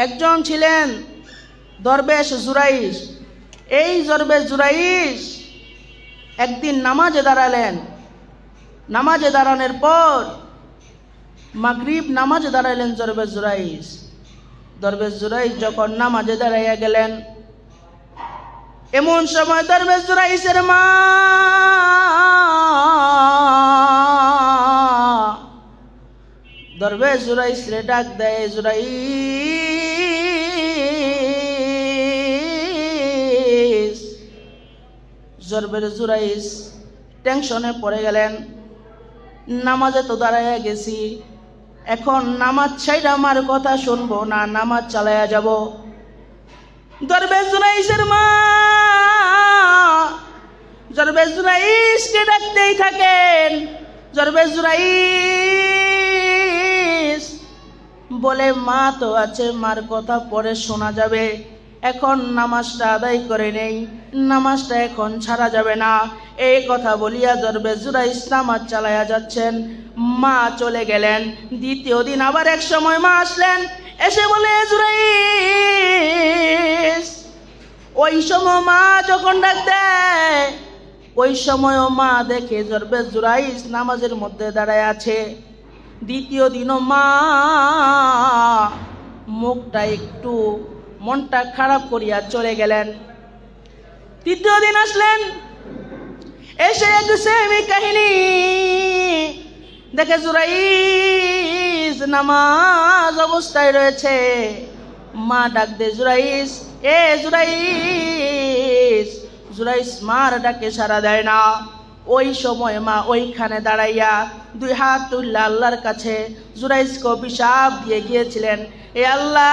একজন ছিলেন দরবেশ জুরাইশ। এই দরবেশ জুরাইশ একদিন নামাজে দাঁড়ালেন। নামাজে দাঁড়ানোর পর মাগরিব নামাজে দাঁড়ালেন দরবেশ জুরাইশ। দরবেশ জুরাইশ যখন নামাজে দাঁড়াইয়া গেলেন, এমন সময় দরবেশ জুরাইশের মা দরবেশ জুরাইশ রে ডাক দেয়, জুরাইশ। দরবেশ জুরাইশ টেনশনে পড়ে গেলেন, নামাজে তো দাঁড়াইয়া গেছি, এখন নামাজ ছাইড়া আমার কথা শুনবো না নামাজ চালাইয়া যাব। দরবেশ জুরাইশের মা দরবেশ জুরাইশকে ডাকতেই থাকেন, দরবেশ জুরাইশ বলে, মা তো আছে, মার কথা পরে শোনা যাবে, এখন নামাজটা আদায় করে নেই, নামাজটা এখন ছাড়া যাবে না। এই কথা বলিয়া দরবেশ জুরাইশ নামাজ চালাইয়া যাচ্ছেন। মা চলে গেলেন। দ্বিতীয় দিন আবার এক সময় মা আসলেন, এসে বলে, জুরাইশ। ওই সময় মা যখন ডাক দেয়, ওই সময়ও মা দেখে দরবেশ জুরাইশ নামাজের মধ্যে দাঁড়ায় আছে। দ্বিতীয় দিনও মা মুখটা একটু মনটা খারাপ করিয়া চলে গেলেন। তৃতীয় দিন আসলেন, এসে সেমি কাহিনী দেখে জুরাইশ নামাজ অবস্থায় রয়েছে। মা ডাক দে, জুরাইশ, এ জুরাইশ। জুরাইশ মার ডাকে সাড়া দেয় না। ওই সময় মা ওইখানে দাঁড়াইয়া দুই হাত তুললে আল্লাহর কাছে জুরাইশকে অভিশাপ দিয়ে গিয়েছিলেন, এ আল্লাহ,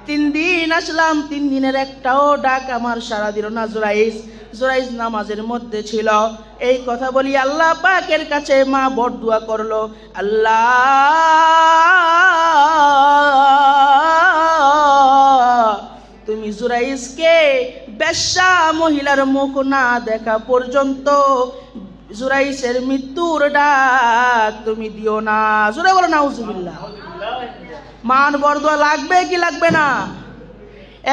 3 দিন আসলাম, 3 দিনের একটাও ডাক আমার সাড়া দিল না জুরাইশ। জুরাইশ নামাজের মধ্যে ছিল। এই কথা বলি আল্লাহ পাকের কাছে মা বরদুয়া করলো, আল্লাহ, তুমি জুরাইশকে বেশ্যা মহিলার মুখ না দেখা পর্যন্ত জুরাইশের মৃত্যুর ডাক তুমি দিও না। জোরে বলো নাউজুবিল্লাহ। মান বরদুয়া লাগবে কি লাগবে না?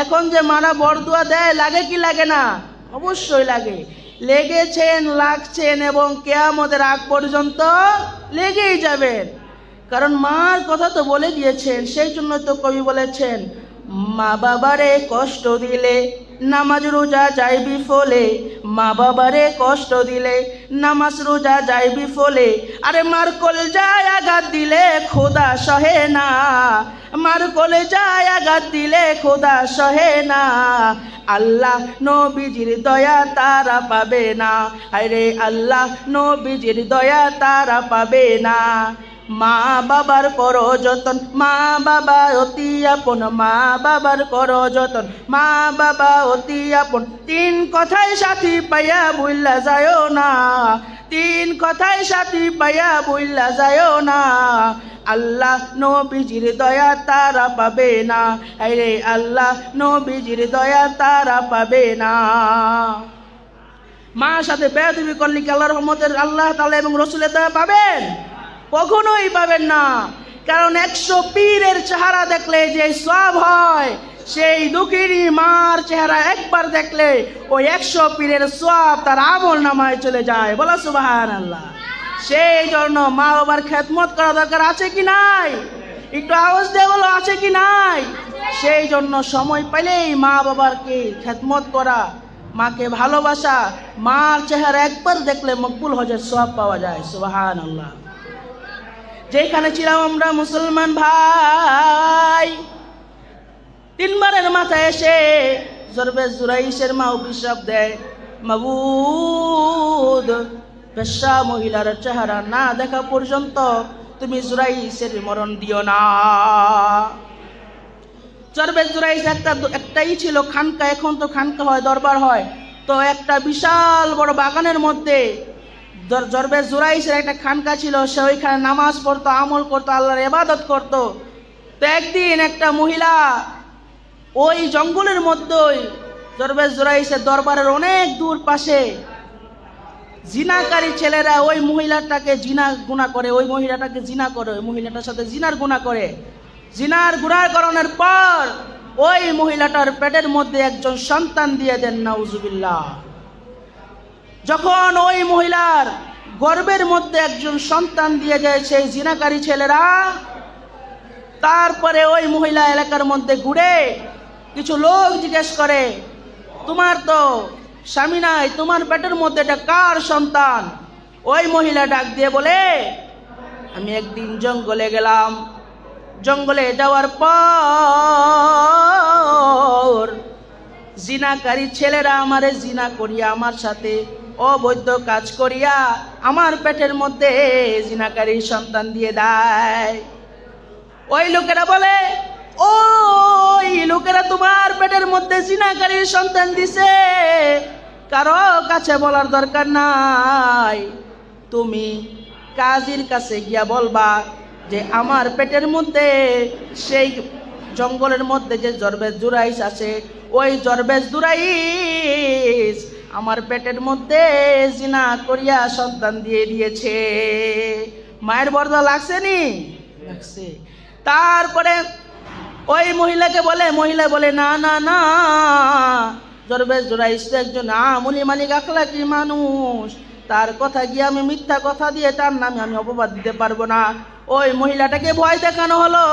এখন যে মারা বরদুয়া দেয়, লাগে কি লাগে না? অবশ্যই লাগে। লেগেছেন, লাগছেন এবং কিয়ামতের আগ পর্যন্ত লেগেই যাবেন। কারণ মার কথা তো বলে দিয়েছেন। সেই জন্য তো কবি বলেছেন, মা বাবারে কষ্ট দিলে নামাজ রোজা যায় বিফলে, মা বাবারে কষ্ট দিলে নামাজ রোজা যায় বিফলে। আরে মার কলজায় আঘাত দিলে খোদা সহে না, মার কলজায় আঘাত দিলে খোদা সহে না। আল্লাহ নবীজির দয়া তারা পাবে না, আরে আল্লাহ নবীজির দয়া তারা পাবে না। মা বাবার করো যতন, মা বাবা অতি আপন, মা বাবার করো যতন, মা বাবা অতি আপন। 3 কথায় সাথী পাইয়া ভুইলা যায়ও না, 3 কথায় সাথী পাইয়া ভুইলা যায়ও না। আল্লাহ নবীজির দয়া তারা পাবে না, আরে আল্লাহ নবীজির দয়া তারা পাবে না। মার সাথে বেয়াদবি করলে কি আল্লাহর রহমতের, আল্লাহ তাআলা এবং রাসূলের দয়া পাবেন? কখনোই পাবেন না। কারণ 100 পীরের চেহারা দেখলে যে সওয়াব হয়, সেই দুঃখিনী মার চেহারা একবার দেখলে ওই 100 পীরের সওয়াব তার আমল নামায় চলে যায়। বলো সুবহানাল্লাহ। সেই জন্য মা বাবার খেদমত করা দরকার আছে কি নাই? একটু আওয়াজ দিয়ে বলো, আছে কি নাই? সেই জন্য সময় পেলেই মা বাবারকে খেদমত করা, মাকে ভালোবাসা, মার চেহারা একবার দেখলে মকবুল হজের সওয়াব পাওয়া যায়। সুবহানাল্লাহ। যেখানে ছিলাম আমরা মুসলমান ভাই, 3 বারের মাথায় এসে দরবেশ জুরাইশের মা অভিশাপ দেয়, মাবুদ, বেশ্যা মহিলার চেহারা না দেখা পর্যন্ত তুমি জুরাইশের মরণ দিও না। দরবেশ জুরাইশ একটাই ছিল খানকা। এখন তো খানকা হয়, দরবার হয়। তো একটা বিশাল বড় বাগানের মধ্যে দরবেশ জুরাইশের একটা খানকা ছিল। সে ওইখানে নামাজ পড়তো, আমল করতো, আল্লাহর ইবাদত করতো। তো একদিন একটা মহিলা ওই জঙ্গলের মধ্যেই দরবেশ জুরাইশের দরবারের অনেক দূর পাশে জিনাকারী ছেলেরা ওই মহিলাটাকে জিনা গুনাহ করে, ওই মহিলাটাকে জিনা করে, ওই মহিলাটার সাথে জিনার গুনাহ করে। জিনার গুনাহকরণের পর ওই মহিলাটার পেটের মধ্যে একজন সন্তান দিয়ে দেন, নাউজুবিল্লাহ। যখন ওই মহিলার গর্ভের মধ্যে একজন সন্তান দিয়ে যায় সেই জিনাকারী ছেলেরা, তারপরে ওই মহিলা এলাকার মধ্যে ঘুরে কিছু লোক জিজ্ঞেস করে, তোমার তো স্বামী নাই, তোমার পেটের মধ্যে এটা কার সন্তান? ওই মহিলা ডাক দিয়ে বলে, আমি একদিন জঙ্গলে গেলাম, জঙ্গলে যাওয়ার পর জিনাকারী ছেলেরা আমারে জিনা করিয়া, আমার সাথে অবৈধ কাজ করিয়া আমার পেটের মধ্যে জিনাকারী সন্তান দিয়ে দেয়। ওই লোকেরা বলে, ওই লোকেরা তোমার পেটের মধ্যে জিনাকারী সন্তান দিছে, কারো কাছে বলার দরকার নাই, তুমি কাজীর কাছে গিয়া বলবা যে আমার পেটের মধ্যে সেই জঙ্গলের মধ্যে যে জরবেজ জুরাইস আছে, ওই জরবেজ জুরাইস আমার পেটের মধ্যে জিনা করিয়া সন্তান দিয়ে দিয়েছে। মায়ের বর্দা লাগছে নি? লাগছে। তারপরে ওই মহিলাকে বলে, মহিলা বলে, না না না, জরবেজ জুরাইস একজন আমলি মালিক আখলাকি মানুষ, তার কথা গিয়ে আমি মিথ্যা কথা দিয়ে তার নামে আমি অপবাদ দিতে পারবো না। ওই মহিলাটাকে ভয় দেখানো হলো,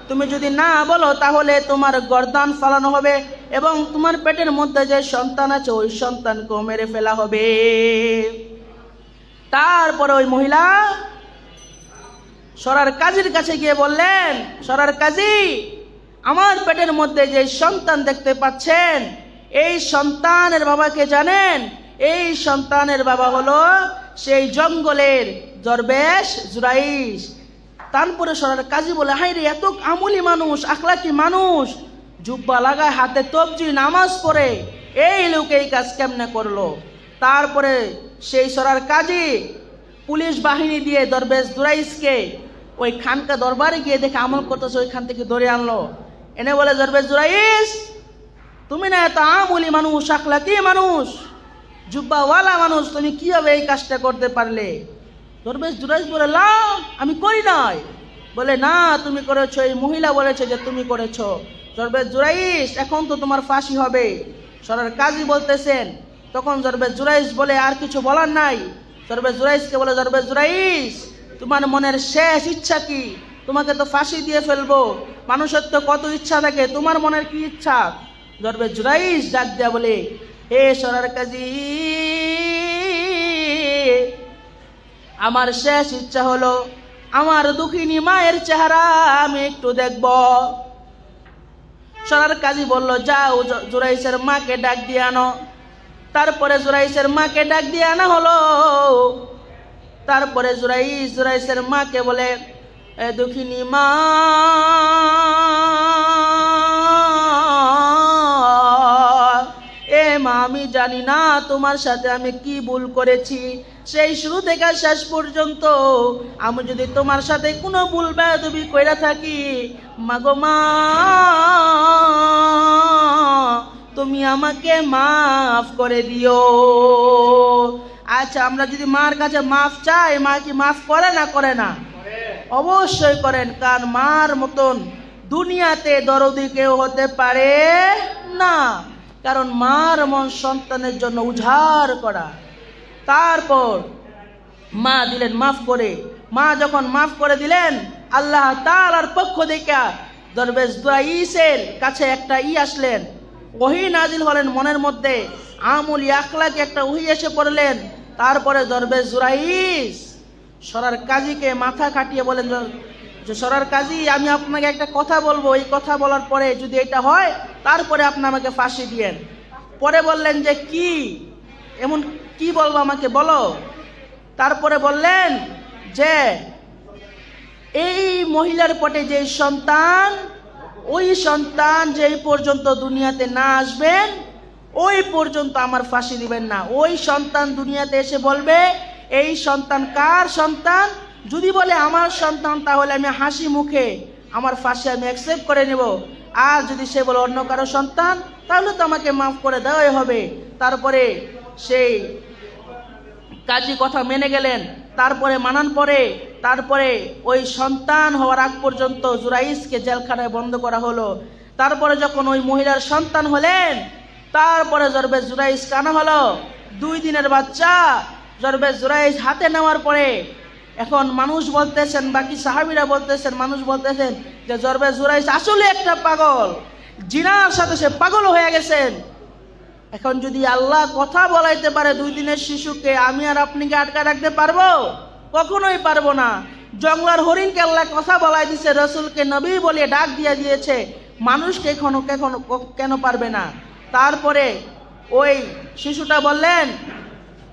তুমি যদি না বলো তাহলে তোমার গর্দান ফালানো হবে এবং তোমার পেটের মধ্যে যে সন্তান আছে ওই সন্তানকেও মেরে ফেলা হবে। তারপরে ওই মহিলা সরার কাজীর কাছে গিয়ে বললেন, সরার কাজী, আমার পেটের মধ্যে যে সন্তান দেখতে পাচ্ছেন, এই সন্তানের বাবাকে জানেন? এই সন্তানের বাবা হলো সেই জঙ্গলের দরবেশ জুরাইস। তারপরে সরার কাজী বলে, হাই রে, এত আমলি মানুষ, আখলাকি মানুষ, জুব্বা লাগায়, হাতে তবজি, নামাজ পড়ে, এই লোক এই কাজ কেমনে করলো? তারপরে সেই সরার কাজী পুলিশ বাহিনী দিয়ে দরবেশ জুরাইসকে ওই খানকা দরবারে গিয়ে দেখে আমল করতেছে, ওইখান থেকে ধরে আনলো, এনে বলে, দরবেশ জুরাইস, তুমি না এত আমলি মানুষ, আখলাকি মানুষ, জুব্বাওয়ালা মানুষ, তুমি কিভাবে এই কাজটা করতে পারলে? দরবেশ জুরাইস বলে, না আমি করি নাই। বলে, না তুমি করেছো, এই মহিলা বলেছে যে তুমি করেছো। দরবেশ জুরাইস, এখন তো তোমার ফাঁসি হবে। সরার কাজী বলতেছেন। তখন দরবেশ জুরাইস বলে, আর কিছু বলার নাই। দরবেশ জুরাইসকে বলে, দরবেশ জুরাইস, তোমার মনের শেষ ইচ্ছা কি? তোমাকে তো ফাঁসি দিয়ে ফেলবো, মানুষের তো কত ইচ্ছা থাকে, তোমার মনের কি ইচ্ছা? দরবেশ জুরাইস ডাক দেয়া বলে, হে সরার কাজী, আমার শেষ ইচ্ছা হলো আমার দুঃখিনী মায়ের চেহারা আমি একটু দেখব। সরার কাজী বলল, যাও জুরাইসের মাকে ডাক দিয়ে আনো। তারপরে জুরাইসের মাকে ডাক দিয়ে আনা হলো। তারপরে জুরাইসের মাকে বলে, দুঃখিনী মা, আমি জানি না তোমার সাথে আমি কি ভুল করেছি, সেই শুরু থেকে শেষ পর্যন্ত আমি যদি তোমার সাথে কোনো ভুল বেয়াদবি কইরা থাকি, মাগো মা, তুমি আমাকে মাফ করে দিও। আচ্ছা, আমরা যদি মার কাছে মাফ চাই, মা কি মাফ করে না? করে না? অবশ্যই করেন, কারণ মার মতন দুনিয়াতে দরদি কেউ হতে পারে না, কারণ মার মন সন্তানের জন্য উজাড় করা। তারপর মা দিলেন মাফ করে। মা যখন মাফ করে দিলেন, আল্লাহ তাআলার পক্ষ থেকে দরবেশ জুরাইসের কাছে একটা আসলেন, ওহী নাজিল হলেন মনের মধ্যে, আমুল আখলাকি একটা ওহী এসে পড়লেন। তারপরে দরবেশ জুরাইস সরার কাজীকে মাথা কাটিয়ে বলেন যে, সরার কাজী, আমি আপনাকে একটা কথা বলবো, এই কথা বলার পরে যদি এটা হয় তারপরে আপনি আমাকে ফাঁসি দিয়েন। পরে বললেন যে, কি এমন কি বলবো, আমাকে বলো। তারপরে বললেন যে, এই মহিলার পেটে যে সন্তান, ওই সন্তান যেই পর্যন্ত দুনিয়াতে না আসবেন ওই পর্যন্ত আমার ফাঁসি দিবেন না। ওই সন্তান দুনিয়াতে এসে বলবে, এই সন্তান কার সন্তান? যদি বলে আমার সন্তান, তাহলে আমি হাসি মুখে আমার ফাঁসি আমি অ্যাকসেপ্ট করে নেব। আর যদি সে বলে অন্য কারো সন্তান, তাহলে তো আমাকে মাফ করে দেওয়াই হবে। তারপরে সেই কাজী কথা মেনে গেলেন। তারপরে মানান পরে তারপরে ওই সন্তান হওয়ার আগ পর্যন্ত জুরাইজকে জেলখানায় বন্ধ করা হলো। তারপরে যখন ওই মহিলার সন্তান হলেন, তারপরে জরবে জুরাইজ কানা হলো, 2 দিনের বাচ্চা। জরবে জুরাইজ হাতে নেওয়ার পরে এখন মানুষ বলতেছেন, বাকি সাহাবীরা বলতেছেন, মানুষ বলতেছেন যে জরবে জুরাইজ আসলে একটা পাগল, জিনার সাথে সে পাগল হয়ে গেছেন। এখন যদি আল্লাহ কথা বলাইতে পারে 2 দিনের শিশুকে, আমি আর আপনি কি আটকা রাখতে পারবো? কখনোই পারবো না। জঙ্গলার হরিণকে আল্লাহ কথা বলাই দিছে, রসুলকে নবী বলে ডাক দিয়ে দিয়েছে, মানুষকে কেন পারবে না? তারপরে ওই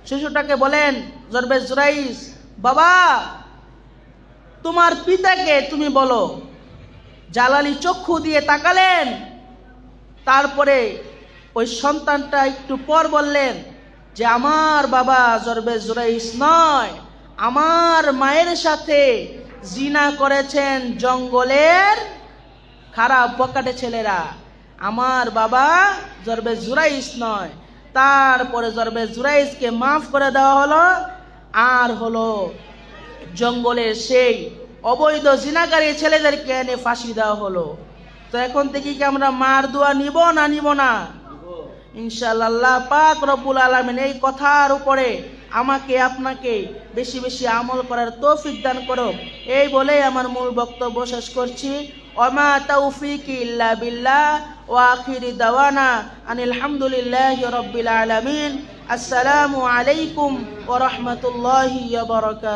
শিশুটাকে বলেন জরবে জুরাইজ, বাবা তোমার পিতাকে তুমি বলো। জালালি চক্ষু দিয়ে তাকালেন। তারপরে ওই সন্তানটা একটু পর বললেন যে আমার বাবা জরবে জুরাইজ নয়, আমার মায়ের সাথে জিনা করেছেন জঙ্গলের খারাপ বকাটে ছেলেরা, আমার বাবা জরবে জুরাইজ নয়। তারপরে জরবে জুরাইজকে মাফ করে দেওয়া হলো, আর হলো জঙ্গলের সেই অবৈধ জিনাকারী ছেলেদেরকে এনে ফাঁসি দেওয়া হলো। তো এখন থেকে কি আমরা মার দোয়া নিব না? ইনশাআল্লাহ আল্লাহ পাক রব্বুল আলামিন এই কথার উপরে আমাকে আপনাকে বেশি বেশি আমল করার তৌফিক দান করো। এই বলে আমার মূল বক্তব্য শেষ করছি। ওমা তাওফিকি ইল্লা বিল্লাহ ওয়া আখিরি দাওয়ানা আনিল হামদুলিল্লাহি রাব্বিল আলামিন। আসসালামু আলাইকুম ওয়া রাহমাতুল্লাহি ওয়া বারাকাতুহু।